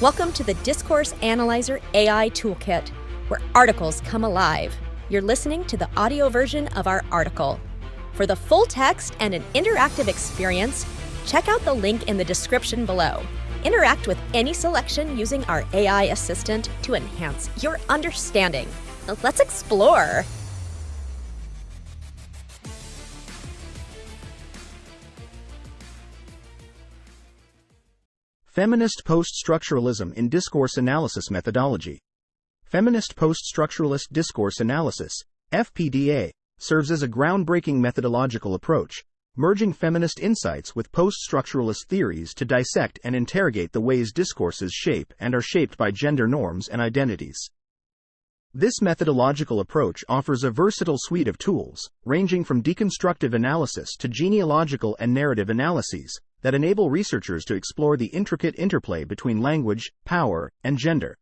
Welcome to the Discourse Analyzer AI Toolkit, where articles come alive. You're listening to the audio version of our article. For the full text and an interactive experience, check out the link in the description below. Interact with any selection using our AI assistant to enhance your understanding. Let's explore. Feminist Post-Structuralism in Discourse Analysis Methodology. Feminist Post-Structuralist Discourse Analysis, FPDA, serves as a groundbreaking methodological approach, merging feminist insights with post-structuralist theories to dissect and interrogate the ways discourses shape and are shaped by gender norms and identities. This methodological approach offers a versatile suite of tools, ranging from deconstructive analysis to genealogical and narrative analyses, that enable researchers to explore the intricate interplay between language, power, and gender.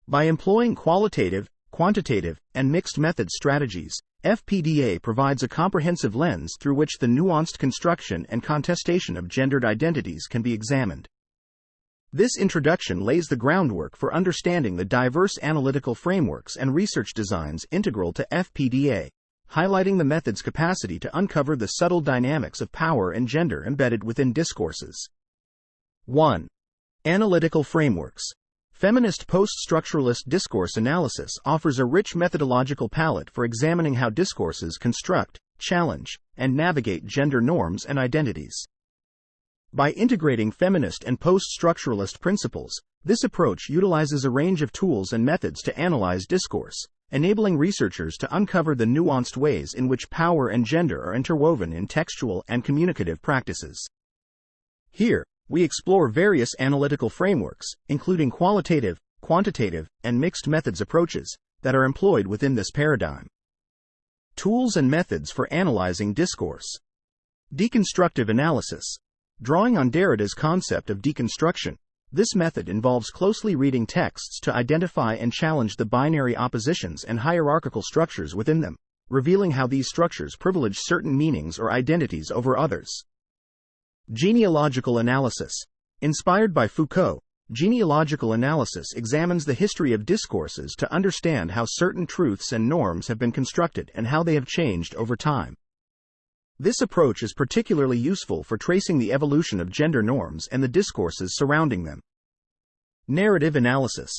By employing qualitative, quantitative, and mixed method strategies, FPDA provides a comprehensive lens through which the nuanced construction and contestation of gendered identities can be examined. This introduction lays the groundwork for understanding the diverse analytical frameworks and research designs integral to FPDA, highlighting the method's capacity to uncover the subtle dynamics of power and gender embedded within discourses. 1. Analytical frameworks. Feminist post-structuralist discourse analysis offers a rich methodological palette for examining how discourses construct, challenge, and navigate gender norms and identities. By integrating feminist and post-structuralist principles, this approach utilizes a range of tools and methods to analyze discourse, enabling researchers to uncover the nuanced ways in which power and gender are interwoven in textual and communicative practices. Here, we explore various analytical frameworks, including qualitative, quantitative, and mixed methods approaches, that are employed within this paradigm. Tools and methods for analyzing discourse. Deconstructive analysis. Drawing on Derrida's concept of deconstruction, this method involves closely reading texts to identify and challenge the binary oppositions and hierarchical structures within them, revealing how these structures privilege certain meanings or identities over others. Genealogical analysis. Inspired by Foucault, genealogical analysis examines the history of discourses to understand how certain truths and norms have been constructed and how they have changed over time. This approach is particularly useful for tracing the evolution of gender norms and the discourses surrounding them. Narrative analysis.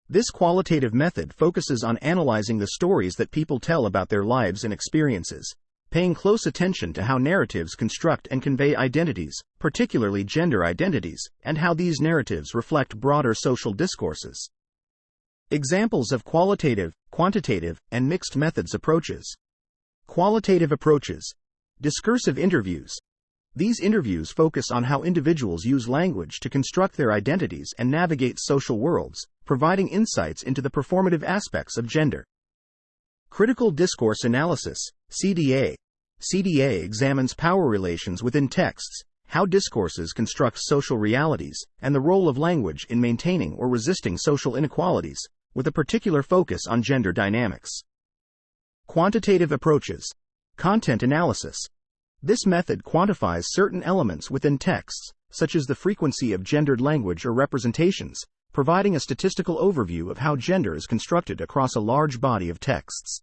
This qualitative method focuses on analyzing the stories that people tell about their lives and experiences, paying close attention to how narratives construct and convey identities, particularly gender identities, and how these narratives reflect broader social discourses. Examples of qualitative, quantitative, and mixed methods approaches. Qualitative approaches. Discursive interviews. These interviews focus on how individuals use language to construct their identities and navigate social worlds, providing insights into the performative aspects of gender. Critical discourse analysis, CDA. CDA examines power relations within texts, how discourses construct social realities, and the role of language in maintaining or resisting social inequalities, with a particular focus on gender dynamics. Quantitative approaches. Content analysis. This method quantifies certain elements within texts, such as the frequency of gendered language or representations, providing a statistical overview of how gender is constructed across a large body of texts.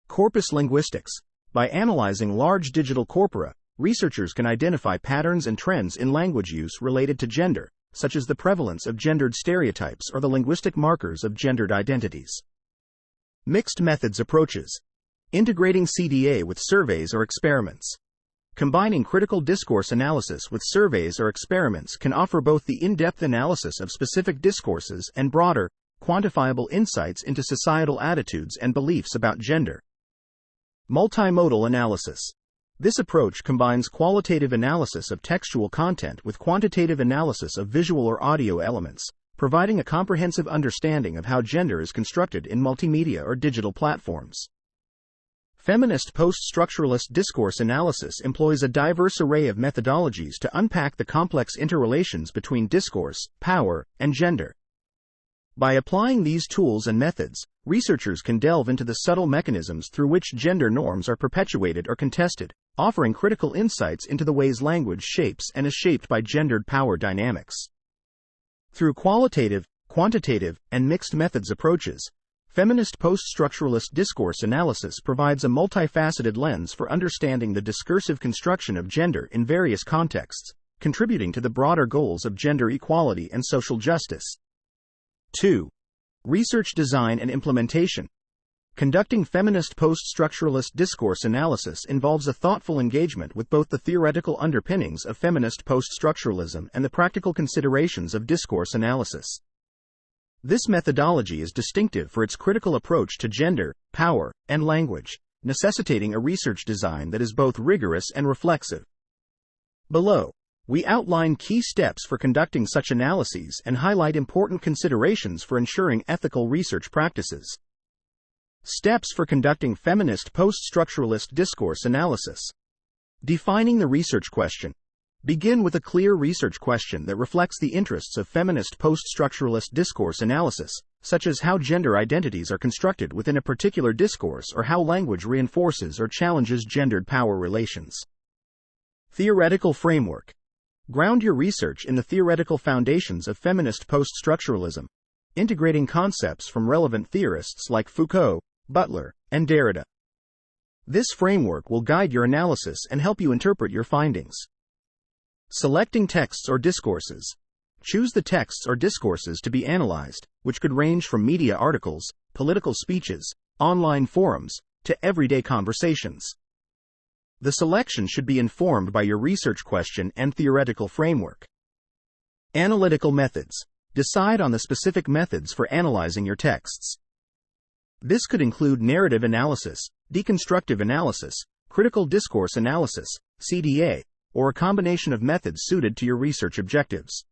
Corpus linguistics. By analyzing large digital corpora, researchers can identify patterns and trends in language use related to gender, such as the prevalence of gendered stereotypes or the linguistic markers of gendered identities. Mixed methods approaches. Integrating CDA with surveys or experiments. Combining critical discourse analysis with surveys or experiments can offer both the in-depth analysis of specific discourses and broader, quantifiable insights into societal attitudes and beliefs about gender. Multimodal analysis. This approach combines qualitative analysis of textual content with quantitative analysis of visual or audio elements, providing a comprehensive understanding of how gender is constructed in multimedia or digital platforms. Feminist post-structuralist discourse analysis employs a diverse array of methodologies to unpack the complex interrelations between discourse, power, and gender. By applying these tools and methods, researchers can delve into the subtle mechanisms through which gender norms are perpetuated or contested, offering critical insights into the ways language shapes and is shaped by gendered power dynamics. Through qualitative, quantitative, and mixed methods approaches, feminist post-structuralist discourse analysis provides a multifaceted lens for understanding the discursive construction of gender in various contexts, contributing to the broader goals of gender equality and social justice. 2. Research design and implementation. Conducting feminist post-structuralist discourse analysis involves a thoughtful engagement with both the theoretical underpinnings of feminist post-structuralism and the practical considerations of discourse analysis. This methodology is distinctive for its critical approach to gender, power, and language, necessitating a research design that is both rigorous and reflexive. Below, we outline key steps for conducting such analyses and highlight important considerations for ensuring ethical research practices. Steps for conducting feminist post-structuralist discourse analysis. Defining the research question. Begin with a clear research question that reflects the interests of feminist post-structuralist discourse analysis, such as how gender identities are constructed within a particular discourse or how language reinforces or challenges gendered power relations. Theoretical framework. Ground your research in the theoretical foundations of feminist post-structuralism, integrating concepts from relevant theorists like Foucault, Butler, and Derrida. This framework will guide your analysis and help you interpret your findings. Selecting texts or discourses. Choose the texts or discourses to be analyzed, which could range from media articles, political speeches, online forums, to everyday conversations. The selection should be informed by your research question and theoretical framework. Analytical methods. Decide on the specific methods for analyzing your texts. This could include narrative analysis, deconstructive analysis, critical discourse analysis, CDA, or a combination of methods suited to your research objectives.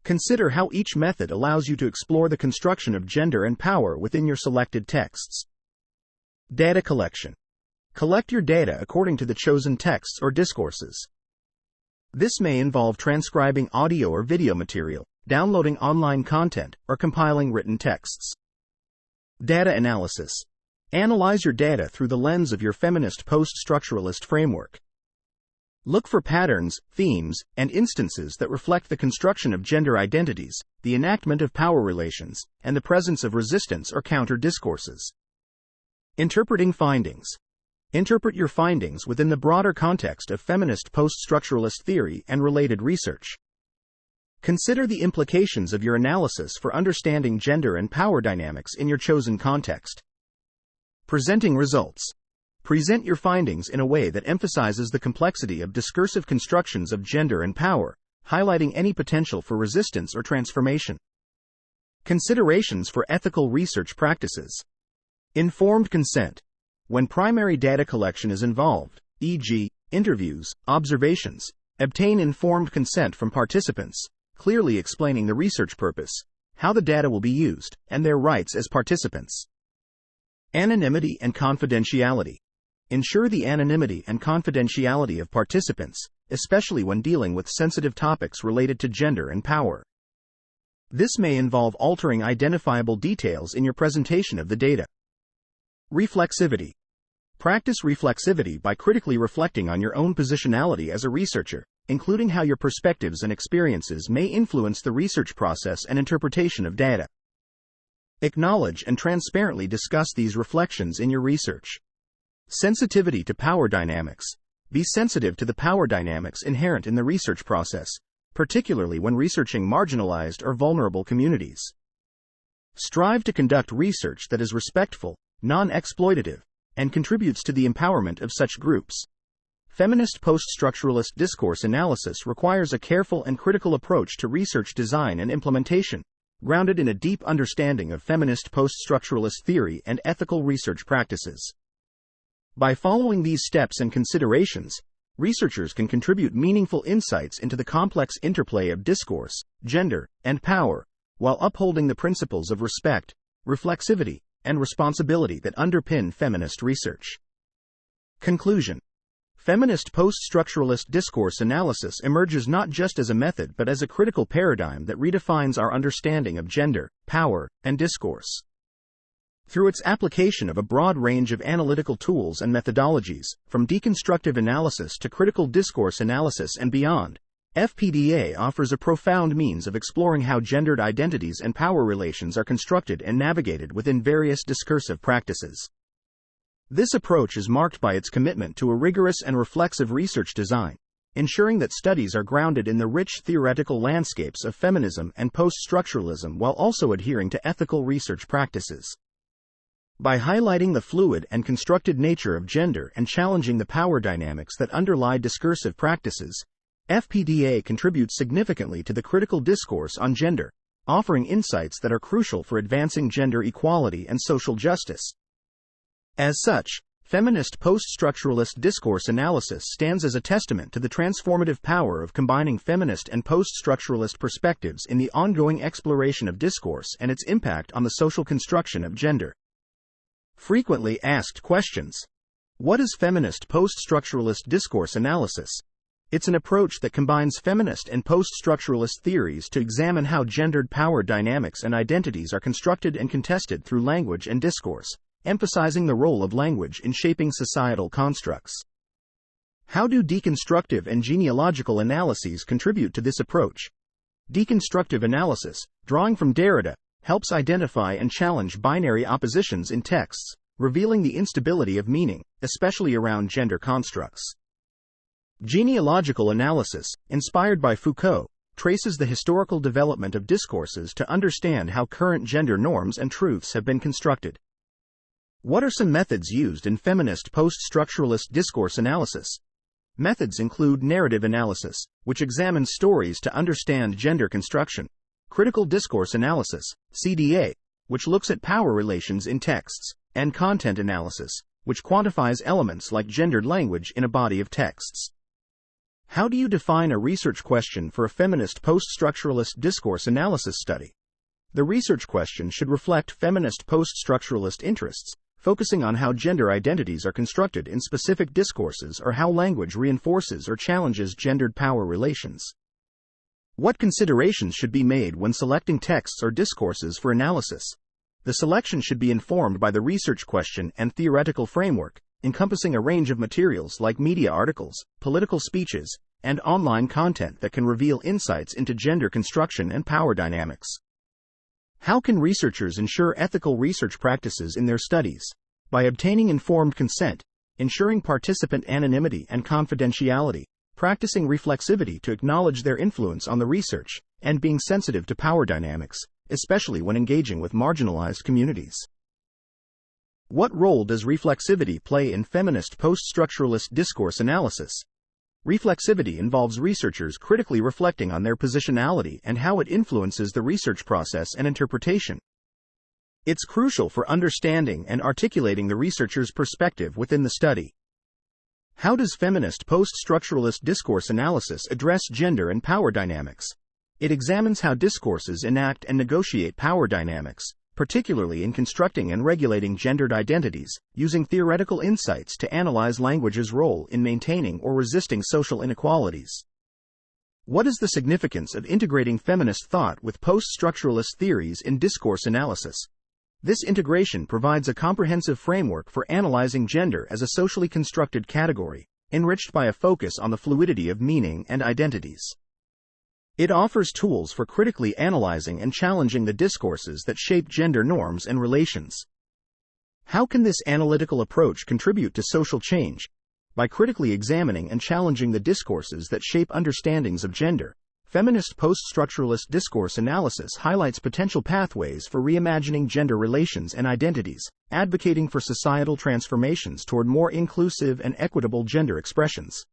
Consider how each method allows you to explore the construction of gender and power within your selected texts. Data collection. Collect your data according to the chosen texts or discourses. This may involve transcribing audio or video material, downloading online content, or compiling written texts. Data analysis. Analyze your data through the lens of your feminist post-structuralist framework. Look for patterns, themes, and instances that reflect the construction of gender identities, the enactment of power relations, and the presence of resistance or counter-discourses. Interpreting findings. Interpret your findings within the broader context of feminist post-structuralist theory and related research. Consider the implications of your analysis for understanding gender and power dynamics in your chosen context. Presenting results. Present your findings in a way that emphasizes the complexity of discursive constructions of gender and power, highlighting any potential for resistance or transformation. Considerations for ethical research practices. Informed consent. When primary data collection is involved, e.g., interviews, observations, obtain informed consent from participants, clearly explaining the research purpose, how the data will be used, and their rights as participants. Anonymity and confidentiality. Ensure the anonymity and confidentiality of participants, especially when dealing with sensitive topics related to gender and power. This may involve altering identifiable details in your presentation of the data. Reflexivity. Practice reflexivity by critically reflecting on your own positionality as a researcher, including how your perspectives and experiences may influence the research process and interpretation of data. Acknowledge and transparently discuss these reflections in your research. Sensitivity to power dynamics. Be sensitive to the power dynamics inherent in the research process, particularly when researching marginalized or vulnerable communities. Strive to conduct research that is respectful, non-exploitative, and contributes to the empowerment of such groups. Feminist post-structuralist discourse analysis requires a careful and critical approach to research design and implementation, grounded in a deep understanding of feminist post-structuralist theory and ethical research practices. By following these steps and considerations, researchers can contribute meaningful insights into the complex interplay of discourse, gender, and power, while upholding the principles of respect, reflexivity, and responsibility that underpin feminist research. Conclusion. Feminist post-structuralist discourse analysis emerges not just as a method but as a critical paradigm that redefines our understanding of gender, power, and discourse. Through its application of a broad range of analytical tools and methodologies, from deconstructive analysis to critical discourse analysis and beyond, FPDA offers a profound means of exploring how gendered identities and power relations are constructed and navigated within various discursive practices. This approach is marked by its commitment to a rigorous and reflexive research design, ensuring that studies are grounded in the rich theoretical landscapes of feminism and post-structuralism while also adhering to ethical research practices. By highlighting the fluid and constructed nature of gender and challenging the power dynamics that underlie discursive practices, FPDA contributes significantly to the critical discourse on gender, offering insights that are crucial for advancing gender equality and social justice. As such, feminist post-structuralist discourse analysis stands as a testament to the transformative power of combining feminist and post-structuralist perspectives in the ongoing exploration of discourse and its impact on the social construction of gender. Frequently asked questions. What is feminist post-structuralist discourse analysis? It's an approach that combines feminist and post-structuralist theories to examine how gendered power dynamics and identities are constructed and contested through language and discourse, emphasizing the role of language in shaping societal constructs. How do deconstructive and genealogical analyses contribute to this approach? Deconstructive analysis, drawing from Derrida, helps identify and challenge binary oppositions in texts, revealing the instability of meaning, especially around gender constructs. Genealogical analysis, inspired by Foucault, traces the historical development of discourses to understand how current gender norms and truths have been constructed. What are some methods used in feminist post-structuralist discourse analysis? Methods include narrative analysis, which examines stories to understand gender construction, critical discourse analysis, CDA, which looks at power relations in texts, and content analysis, which quantifies elements like gendered language in a body of texts. How do you define a research question for a feminist post-structuralist discourse analysis study? The research question should reflect feminist post-structuralist interests, focusing on how gender identities are constructed in specific discourses or how language reinforces or challenges gendered power relations. What considerations should be made when selecting texts or discourses for analysis? The selection should be informed by the research question and theoretical framework, encompassing a range of materials like media articles, political speeches, and online content that can reveal insights into gender construction and power dynamics. How can researchers ensure ethical research practices in their studies? By obtaining informed consent, ensuring participant anonymity and confidentiality, practicing reflexivity to acknowledge their influence on the research, and being sensitive to power dynamics, especially when engaging with marginalized communities. What role does reflexivity play in feminist post-structuralist discourse analysis? Reflexivity involves researchers critically reflecting on their positionality and how it influences the research process and interpretation. It's crucial for understanding and articulating the researcher's perspective within the study. How does feminist post-structuralist discourse analysis address gender and power dynamics? It examines how discourses enact and negotiate power dynamics, particularly in constructing and regulating gendered identities, using theoretical insights to analyze language's role in maintaining or resisting social inequalities. What is the significance of integrating feminist thought with post-structuralist theories in discourse analysis? This integration provides a comprehensive framework for analyzing gender as a socially constructed category, enriched by a focus on the fluidity of meaning and identities. It offers tools for critically analyzing and challenging the discourses that shape gender norms and relations. How can this analytical approach contribute to social change? By critically examining and challenging the discourses that shape understandings of gender, feminist post-structuralist discourse analysis highlights potential pathways for reimagining gender relations and identities, advocating for societal transformations toward more inclusive and equitable gender expressions.